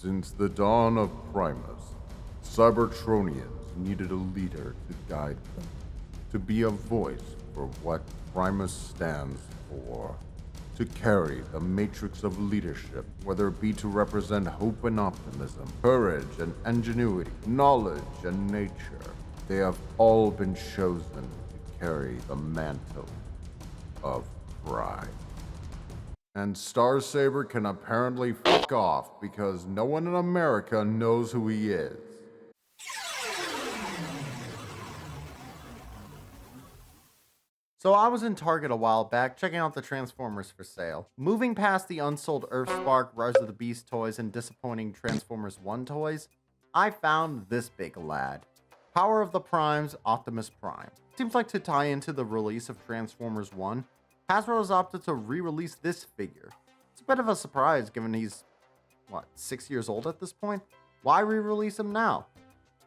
Since the dawn of Primus, Cybertronians needed a leader to guide them, to be a voice for what Primus stands for, to carry the matrix of leadership, whether it be to represent hope and optimism, courage and ingenuity, knowledge and nature. They have all been chosen to carry the mantle of pride. And Starsaber can apparently fuck off because no one in America knows who he is. So I was in Target a while back checking out the Transformers for sale. Moving past the unsold Earthspark, Rise of the Beast toys, and disappointing Transformers 1 toys, I found this big lad. Power of the Primes, Optimus Prime. Seems like to tie into the release of Transformers 1, Hasbro has opted to re-release this figure. It's a bit of a surprise given he's, 6 years old at this point? Why re-release him now?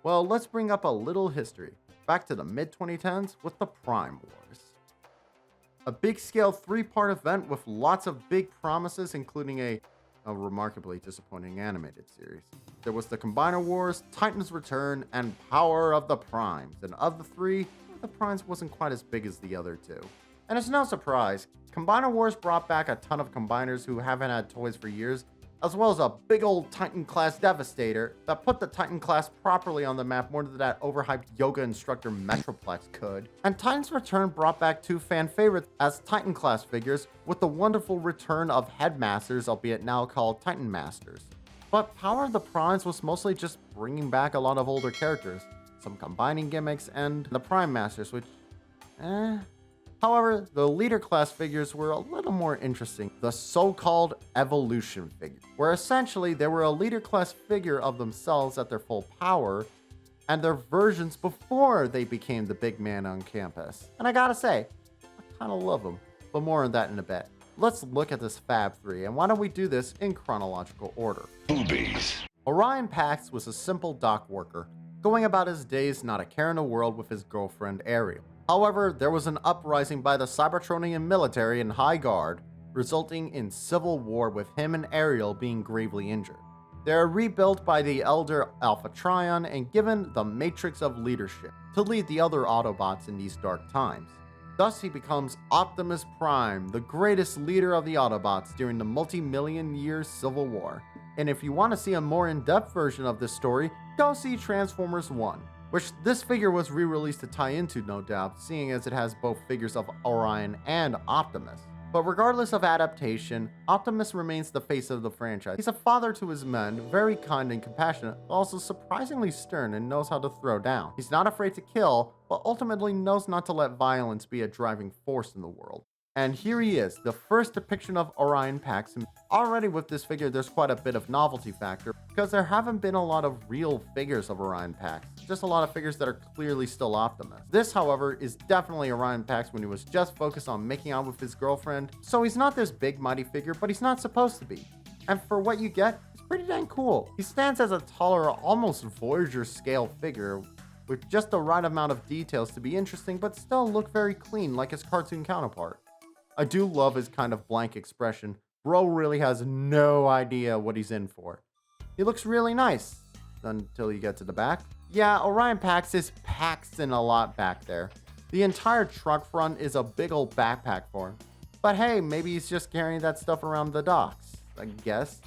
Well, let's bring up a little history. Back to the mid-2010s with the Prime Wars. A big-scale 3-part event with lots of big promises, including a remarkably disappointing animated series. There was the Combiner Wars, Titan's Return, and Power of the Primes. And of the three, the Primes wasn't quite as big as the other two. And it's no surprise, Combiner Wars brought back a ton of combiners who haven't had toys for years, as well as a big old Titan-class Devastator that put the Titan-class properly on the map more than that overhyped yoga instructor Metroplex could. And Titan's Return brought back two fan favorites as Titan-class figures with the wonderful return of Headmasters, albeit now called Titan Masters. But Power of the Primes was mostly just bringing back a lot of older characters, some combining gimmicks, and the Prime Masters, which, However, the leader class figures were a little more interesting, the so-called evolution figure, where essentially they were a leader class figure of themselves at their full power, and their versions before they became the big man on campus. And I gotta say, I kinda love them, but more on that in a bit. Let's look at this Fab 3, and why don't we do this in chronological order. Boobies. Orion Pax was a simple dock worker, going about his days not a care in the world with his girlfriend Ariel. However, there was an uprising by the Cybertronian military and High Guard, resulting in civil war with him and Ariel being gravely injured. They are rebuilt by the Elder Alpha Trion and given the Matrix of Leadership to lead the other Autobots in these dark times. Thus he becomes Optimus Prime, the greatest leader of the Autobots during the multi-million-year Civil War. And if you want to see a more in-depth version of this story, go see Transformers 1. Which this figure was re-released to tie into, no doubt, seeing as it has both figures of Orion and Optimus. But regardless of adaptation, Optimus remains the face of the franchise. He's a father to his men, very kind and compassionate, but also surprisingly stern and knows how to throw down. He's not afraid to kill, but ultimately knows not to let violence be a driving force in the world. And here he is, the first depiction of Orion Pax. Already with this figure, there's quite a bit of novelty factor, because there haven't been a lot of real figures of Orion Pax, just a lot of figures that are clearly still Optimus. This, however, is definitely Orion Pax when he was just focused on making out with his girlfriend, so he's not this big mighty figure, but he's not supposed to be. And for what you get, it's pretty dang cool. He stands as a taller, almost Voyager scale figure, with just the right amount of details to be interesting, but still look very clean like his cartoon counterpart. I do love his kind of blank expression. Bro really has no idea what he's in for. He looks really nice, until you get to the back. Yeah, Orion Pax is Paxton a lot back there. The entire truck front is a big old backpack for him. But hey, maybe he's just carrying that stuff around the docks, I guess.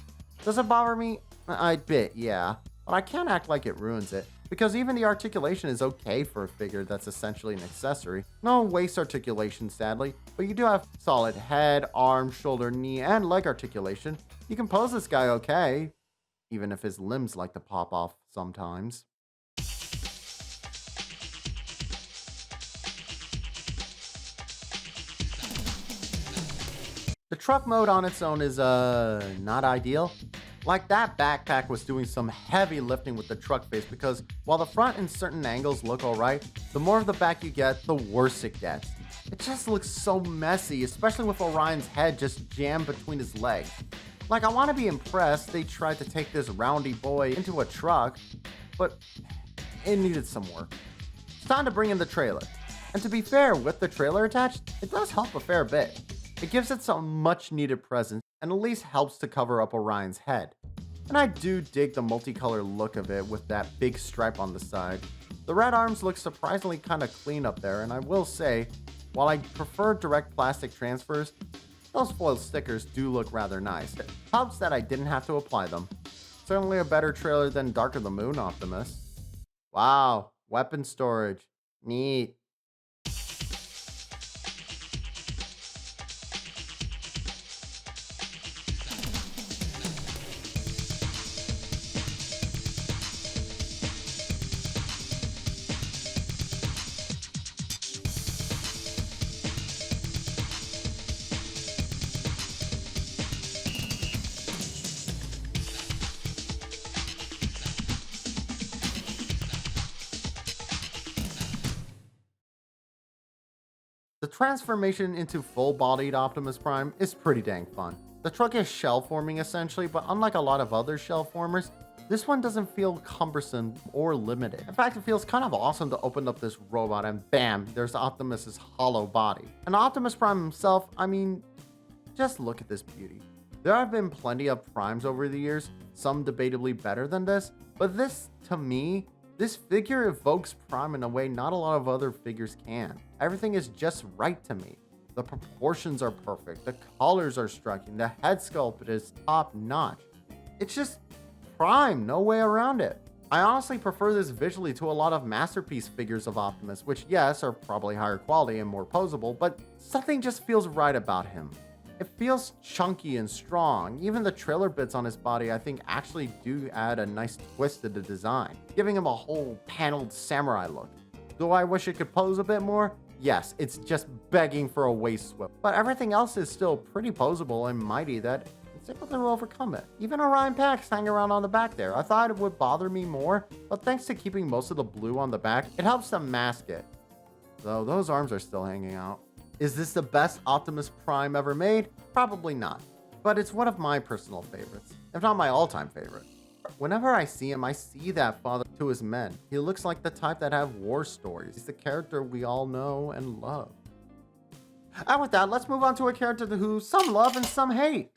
Does it bother me? A bit, yeah. But I can't act like it ruins it, because even the articulation is okay for a figure that's essentially an accessory. No waist articulation, sadly, but you do have solid head, arm, shoulder, knee, and leg articulation. You can pose this guy okay, even if his limbs like to pop off sometimes. The truck mode on its own is, not ideal. Like that backpack was doing some heavy lifting with the truck face, because while the front in certain angles look alright, the more of the back you get, the worse it gets. It just looks so messy, especially with Orion's head just jammed between his legs. Like, I want to be impressed they tried to take this roundy boy into a truck, but it needed some work. It's time to bring in the trailer. And to be fair, with the trailer attached, it does help a fair bit. It gives it some much needed presence and at least helps to cover up Orion's head. and I do dig the multicolor look of it with that big stripe on the side. The red arms look surprisingly kind of clean up there, and I will say, while I prefer direct plastic transfers, those foil stickers do look rather nice. It helps that I didn't have to apply them. Certainly a better trailer than Dark of the Moon Optimus. Wow, weapon storage. Neat. The transformation into full-bodied Optimus Prime is pretty dang fun. The truck is shell forming essentially, but unlike a lot of other shell formers, this one doesn't feel cumbersome or limited. In fact, it feels kind of awesome to open up this robot and bam, there's Optimus's hollow body. And Optimus Prime himself, I mean, just look at this beauty. There have been plenty of Primes over the years, some debatably better than this, but this, to me, this figure evokes Prime in a way not a lot of other figures can. Everything is just right to me. The proportions are perfect, the colors are striking, the head sculpt is top notch. It's just Prime, no way around it. I honestly prefer this visually to a lot of masterpiece figures of Optimus, which yes, are probably higher quality and more posable, but something just feels right about him. It feels chunky and strong. Even the trailer bits on his body I think actually do add a nice twist to the design, giving him a whole paneled samurai look. Do I wish it could pose a bit more? Yes, it's just begging for a waist whip. But everything else is still pretty posable and mighty that it's able to overcome it. Even Orion Pax hanging around on the back there. I thought it would bother me more, but thanks to keeping most of the blue on the back, it helps to mask it. Though those arms are still hanging out. Is this the best Optimus Prime ever made? Probably not. But it's one of my personal favorites, if not my all-time favorite. Whenever I see him, I see that father to his men. He looks like the type that have war stories. He's the character we all know and love. And with that, let's move on to a character who some love and some hate.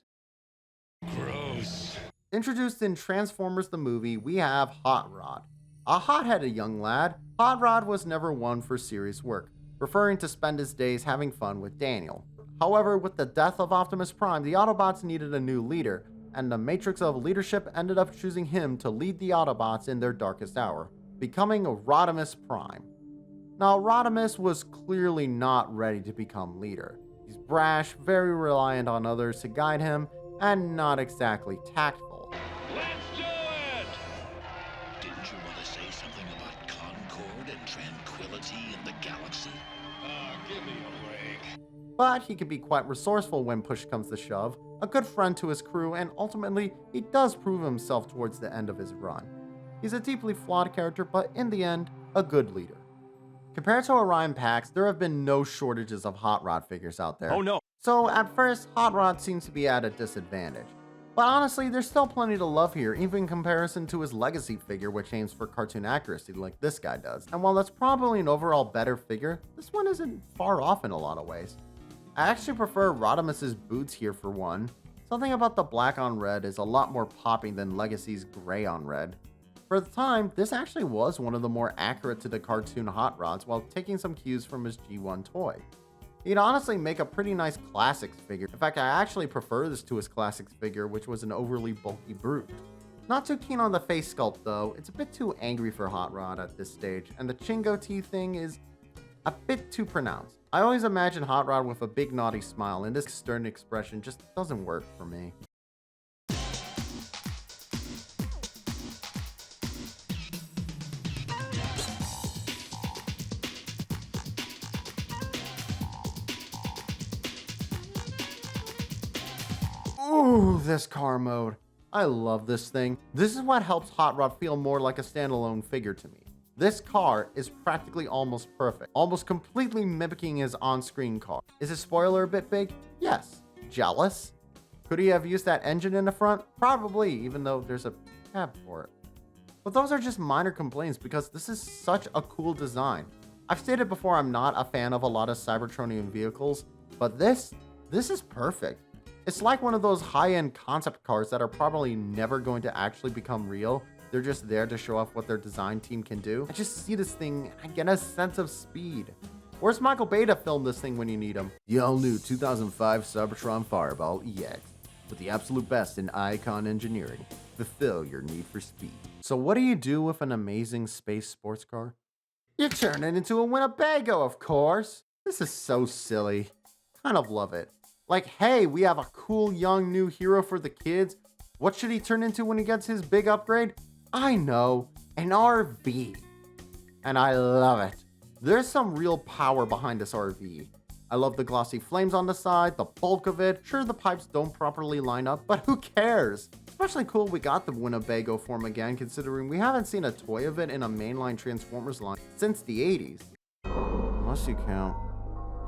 Gross. Introduced in Transformers the movie, we have Hot Rod. A hot-headed young lad, Hot Rod was never one for serious work, preferring to spend his days having fun with Daniel. However, with the death of Optimus Prime, the Autobots needed a new leader, and the Matrix of Leadership ended up choosing him to lead the Autobots in their darkest hour, becoming Rodimus Prime. Now, Rodimus was clearly not ready to become leader. He's brash, very reliant on others to guide him, and not exactly tactful. Let's do it! Didn't you want to say something about concord and tranquility in the galaxy? Give me a break. But he can be quite resourceful when push comes to shove, a good friend to his crew, and ultimately, he does prove himself towards the end of his run. He's a deeply flawed character, but in the end, a good leader. Compared to Orion Pax, there have been no shortages of Hot Rod figures out there. Oh no. So at first, Hot Rod seems to be at a disadvantage. But honestly, there's still plenty to love here, even in comparison to his legacy figure, which aims for cartoon accuracy like this guy does. And while that's probably an overall better figure, this one isn't far off in a lot of ways. I actually prefer Rodimus's boots here for one. Something about the black on red is a lot more popping than Legacy's gray on red. For the time, this actually was one of the more accurate to the cartoon Hot Rods while taking some cues from his G1 toy. He'd honestly make a pretty nice Classics figure. In fact, I actually prefer this to his Classics figure, which was an overly bulky brute. Not too keen on the face sculpt though, it's a bit too angry for Hot Rod at this stage, and the chin goatee thing is a bit too pronounced. I always imagine Hot Rod with a big naughty smile, and this stern expression just doesn't work for me. Ooh, this car mode. I love this thing. This is what helps Hot Rod feel more like a standalone figure to me. This car is practically almost perfect, almost completely mimicking his on-screen car. Is his spoiler a bit big? Yes. Jealous? Could he have used that engine in the front? Probably, even though there's a cab for it. But those are just minor complaints because this is such a cool design. I've stated before I'm not a fan of a lot of Cybertronian vehicles, but this is perfect. It's like one of those high-end concept cars that are probably never going to actually become real. They're just there to show off what their design team can do. I just see this thing, I get a sense of speed. Where's Michael Bay to film this thing when you need him? The all-new 2005 Cybertron Fireball EX, with the absolute best in icon engineering. Fulfill your need for speed. So what do you do with an amazing space sports car? You turn it into a Winnebago, of course. This is so silly. Kind of love it. Like, hey, we have a cool young new hero for the kids. What should he turn into when he gets his big upgrade? I know, an RV. And I love it. There's some real power behind this RV. I love the glossy flames on the side, the bulk of it. Sure, the pipes don't properly line up, but who cares? Especially cool we got the Winnebago form again, considering we haven't seen a toy of it in a mainline Transformers line since the 80s. Unless you count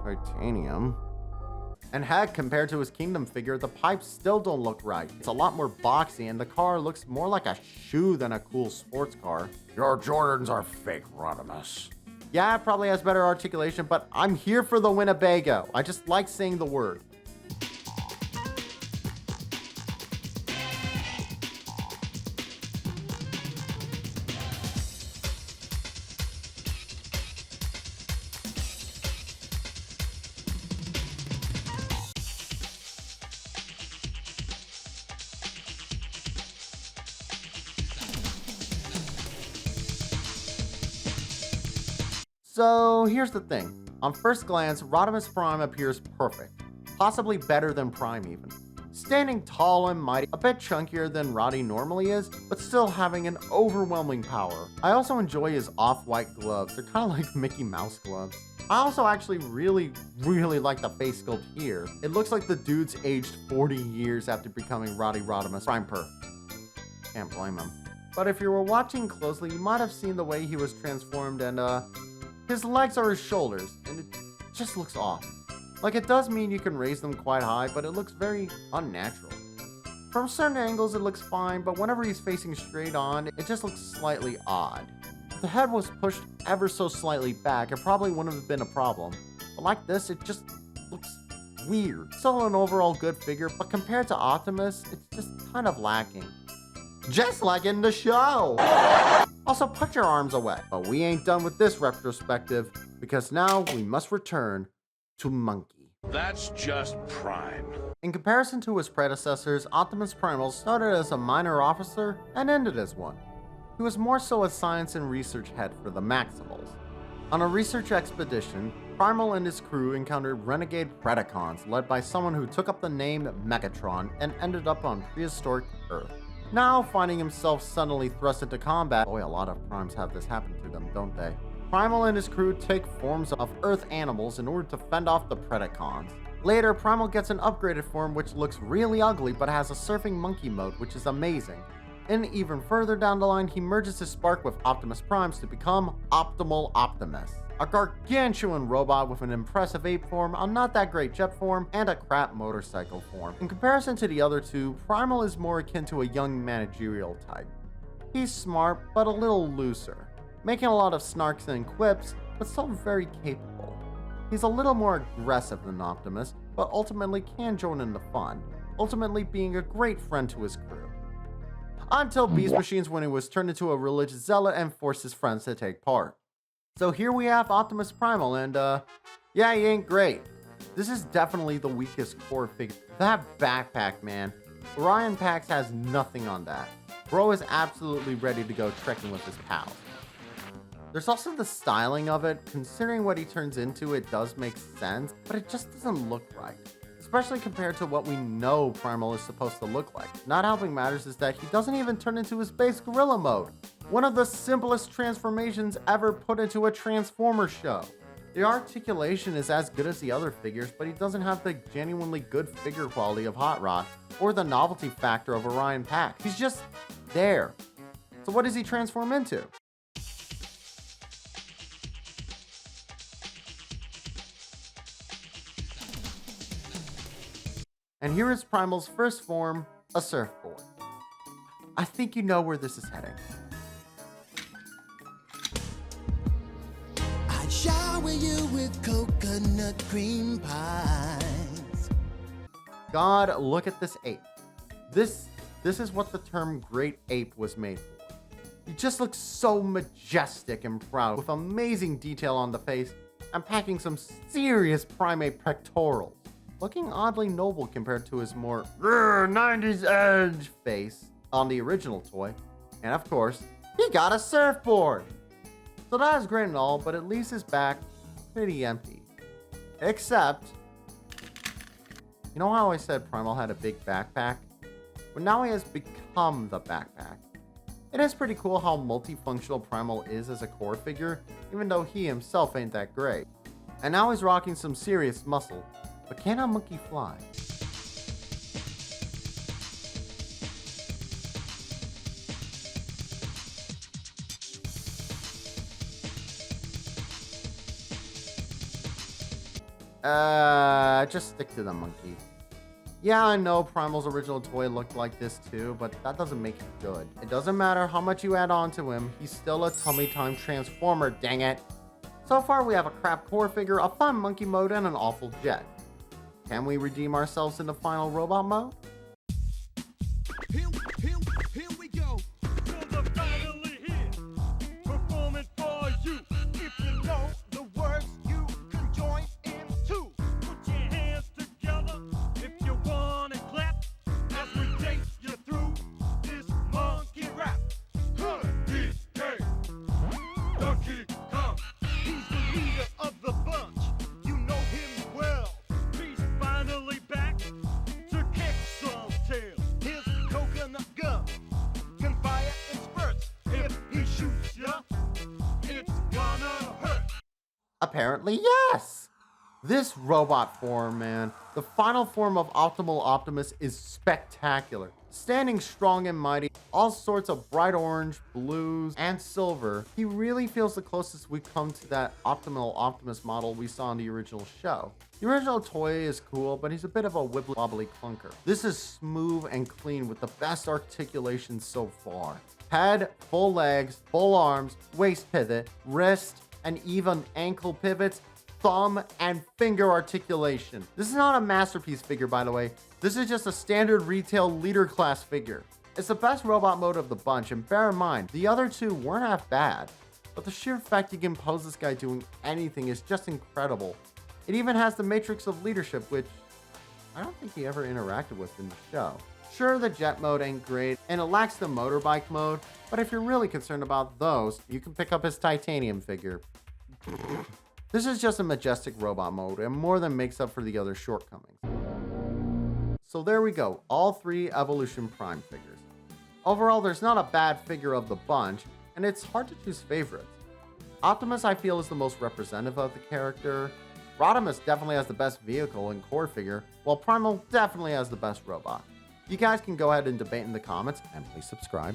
titanium. And heck, compared to his Kingdom figure, the pipes still don't look right. It's a lot more boxy, and the car looks more like a shoe than a cool sports car. Your Jordans are fake, Rodimus. Yeah, it probably has better articulation, but I'm here for the Winnebago. I just like saying the word. So here's the thing. On first glance, Rodimus Prime appears perfect. Possibly better than Prime even. Standing tall and mighty, a bit chunkier than Roddy normally is, but still having an overwhelming power. I also enjoy his off-white gloves. They're kind of like Mickey Mouse gloves. I also actually really like the face sculpt here. It looks like the dude's aged 40 years after becoming Rodimus Prime per. Can't blame him. But if you were watching closely, you might have seen the way he was transformed, and his legs are his shoulders, and it just looks off. Like, it does mean you can raise them quite high, but it looks very unnatural. From certain angles it looks fine, but whenever he's facing straight on, it just looks slightly odd. If the head was pushed ever so slightly back, it probably wouldn't have been a problem. But like this, it just looks weird. Still an overall good figure, but compared to Optimus, it's just kind of lacking. Just like in the show! Also, put your arms away. But we ain't done with this retrospective, because now we must return to Monkey. That's just Prime. In comparison to his predecessors, Optimus Primal started as a minor officer and ended as one. He was more so a science and research head for the Maximals. On a research expedition, Primal and his crew encountered renegade Predacons led by someone who took up the name Megatron and ended up on prehistoric Earth. Now, finding himself suddenly thrust into combat, boy, a lot of Primes have this happen to them, don't they? Primal and his crew take forms of Earth animals in order to fend off the Predacons. Later, Primal gets an upgraded form which looks really ugly but has a surfing monkey mode, which is amazing. And even further down the line, he merges his spark with Optimus Primes to become Optimal Optimus, a gargantuan robot with an impressive ape form, a not that great jet form, and a crap motorcycle form. In comparison to the other two, Primal is more akin to a young managerial type. He's smart, but a little looser, making a lot of snarks and quips, but still very capable. He's a little more aggressive than Optimus, but ultimately can join in the fun, ultimately being a great friend to his crew. Until Beast Machines, when he was turned into a religious zealot and forced his friends to take part. So here we have Optimus Primal, and yeah, he ain't great. This is definitely the weakest core figure. That backpack, man. Orion Pax has nothing on that. Bro is absolutely ready to go trekking with his pals. There's also the styling of it. Considering what he turns into, it does make sense, but it just doesn't look right. Especially compared to what we know Primal is supposed to look like. Not helping matters is that he doesn't even turn into his base gorilla mode. One of the simplest transformations ever put into a Transformer show. The articulation is as good as the other figures, but he doesn't have the genuinely good figure quality of Hot Rod or the novelty factor of Orion Pax. He's just there. So what does he transform into? And here is Primal's first form, a surfboard. I think you know where this is heading. I'd shower you with coconut cream pies. god, look at this ape. This is what the term great ape was made for. He just looks so majestic and proud, with amazing detail on the face and packing some serious primate pectorals. Looking oddly noble compared to his more 90s edge face on the original toy. And of course, he got a surfboard! So that is great and all, but at least his back pretty empty. Except, you know how I said Primal had a big backpack? Well, now he has become the backpack. It is pretty cool how multifunctional Primal is as a core figure, even though he himself ain't that great. And now he's rocking some serious muscle, but can a monkey fly? Just stick to the monkey. Yeah, I know Primal's original toy looked like this too, but that doesn't make it good. It doesn't matter how much you add on to him, he's still a tummy time transformer, dang it. So far we have a crap core figure, a fun monkey mode, and an awful jet. Can we redeem ourselves in the final robot mode? Here we go. We're finally here, performing for you. If you know the words, you can join in too. Put your hands together if you wanna clap as we take you through this monkey rap. Donkey Kong, he's the leader of the bunch. You know him well. He's finally back to kick some tail. His coconut gun can fire in spurts. If he shoots ya, it's gonna hurt. Apparently, yes! This robot form, man, the final form of Optimal Optimus is spectacular. Standing strong and mighty, all sorts of bright orange, blues, and silver, he really feels the closest we come to that Optimal Optimus model we saw in the original show. The original toy is cool, but he's a bit of a wibbly wobbly clunker. This is smooth and clean with the best articulation so far. Head, full legs, full arms, waist pivot, wrist, and even ankle pivots, thumb, and finger articulation. This is not a masterpiece figure, by the way. This is just a standard retail leader class figure. It's the best robot mode of the bunch, and bear in mind, the other two weren't half bad. But the sheer fact you can pose this guy doing anything is just incredible. It even has the Matrix of Leadership, which I don't think he ever interacted with in the show. Sure, the jet mode ain't great, and it lacks the motorbike mode, but if you're really concerned about those, you can pick up his titanium figure. This is just a majestic robot mode, and more than makes up for the other shortcomings. So there we go, all three Evolution Prime figures. Overall, there's not a bad figure of the bunch, and it's hard to choose favorites. Optimus, I feel, is the most representative of the character. Rodimus definitely has the best vehicle and core figure, while Primal definitely has the best robot. You guys can go ahead and debate in the comments, and please subscribe.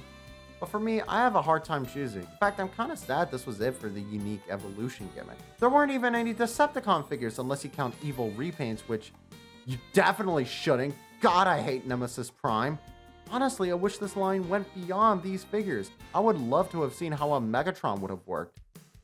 But for me, I have a hard time choosing. In fact, I'm kind of sad this was it for the unique evolution gimmick. There weren't even any Decepticon figures unless you count evil repaints, which you definitely shouldn't. God, I hate Nemesis Prime. Honestly, I wish this line went beyond these figures. I would love to have seen how a Megatron would have worked.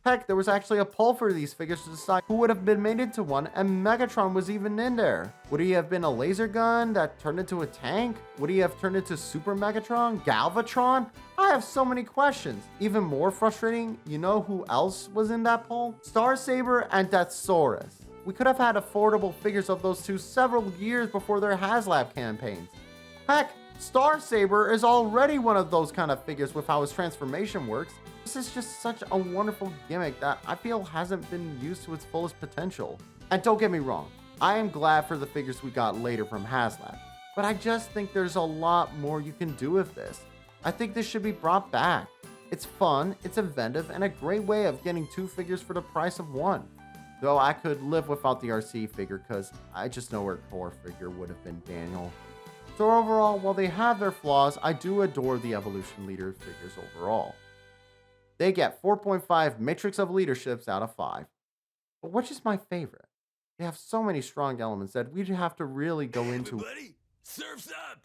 Heck, there was actually a poll for these figures to decide who would have been made into one, and Megatron was even in there. Would he have been a laser gun that turned into a tank? Would he have turned into Super Megatron? Galvatron? I have so many questions. Even more frustrating, you know who else was in that poll? Starsaber and Deathsaurus. We could have had affordable figures of those two several years before their HasLab campaigns. Heck, Starsaber is already one of those kind of figures with how his transformation works. This is just such a wonderful gimmick that I feel hasn't been used to its fullest potential. And don't get me wrong, I am glad for the figures we got later from HasLab, but I just think there's a lot more you can do with this. I think this should be brought back. It's fun, it's inventive, and a great way of getting two figures for the price of one. Though I could live without the RC figure because I just know her core figure would have been Daniel. So overall, while they have their flaws, I do adore the Evolution Leader figures overall. They get 4.5 Matrix of Leaderships out of 5. But which is my favorite? They have so many strong elements that we'd have to really go into. Everybody, surf's up!